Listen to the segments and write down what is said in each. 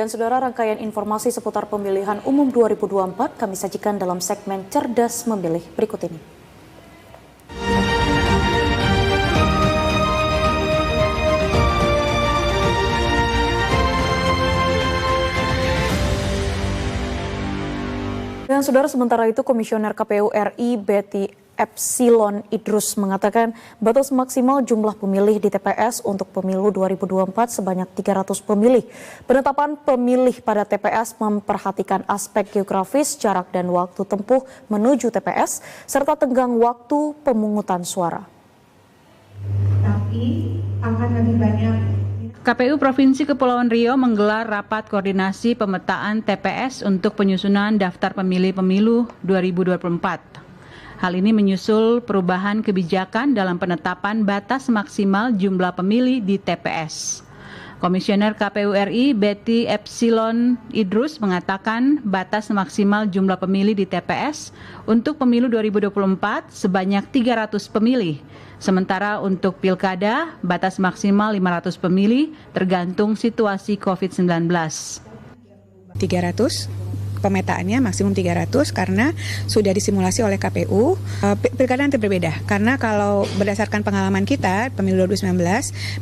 Dan saudara, rangkaian informasi seputar pemilihan umum 2024 kami sajikan dalam segmen Cerdas Memilih berikut ini. Dan saudara, sementara itu Komisioner KPU RI Betty Epsilon Idrus mengatakan batas maksimal jumlah pemilih di TPS untuk pemilu 2024 sebanyak 300 pemilih. Penetapan pemilih pada TPS memperhatikan aspek geografis, jarak dan waktu tempuh menuju TPS, serta tenggang waktu pemungutan suara. Tapi akan lebih banyak. KPU Provinsi Kepulauan Riau menggelar rapat koordinasi pemetaan TPS untuk penyusunan daftar pemilih pemilu 2024. Hal ini menyusul perubahan kebijakan dalam penetapan batas maksimal jumlah pemilih di TPS. Komisioner KPU RI Betty Epsilon Idrus mengatakan batas maksimal jumlah pemilih di TPS untuk pemilu 2024 sebanyak 300 pemilih. Sementara untuk pilkada, batas maksimal 500 pemilih tergantung situasi COVID-19. 300, pemetaannya maksimum 300 karena sudah disimulasi oleh KPU. Pilkada nanti berbeda karena kalau berdasarkan pengalaman kita pemilu 2019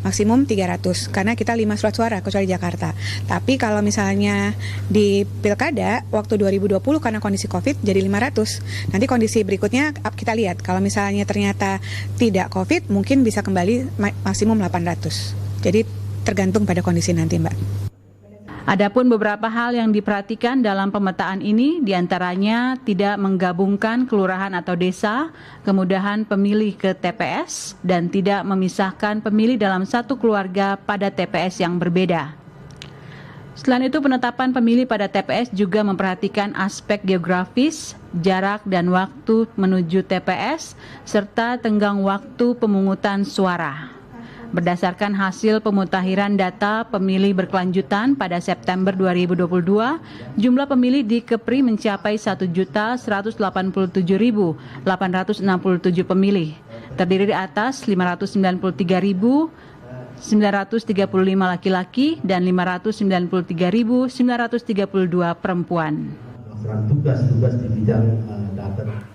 maksimum 300 karena kita 5 surat suara kecuali Jakarta. Tapi kalau misalnya di pilkada waktu 2020 karena kondisi COVID jadi 500. Nanti kondisi berikutnya kita lihat kalau misalnya ternyata tidak COVID mungkin bisa kembali maksimum 800. Jadi tergantung pada kondisi nanti, Mbak. Adapun beberapa hal yang diperhatikan dalam pemetaan ini diantaranya tidak menggabungkan kelurahan atau desa, kemudahan pemilih ke TPS, dan tidak memisahkan pemilih dalam satu keluarga pada TPS yang berbeda. Selain itu, penetapan pemilih pada TPS juga memperhatikan aspek geografis, jarak dan waktu menuju TPS, serta tenggang waktu pemungutan suara. Berdasarkan hasil pemutahiran data pemilih berkelanjutan pada September 2022, jumlah pemilih di Kepri mencapai 1.187.867 pemilih, terdiri di atas 593.935 laki-laki dan 593.932 perempuan. Tugas-tugas di bidang data.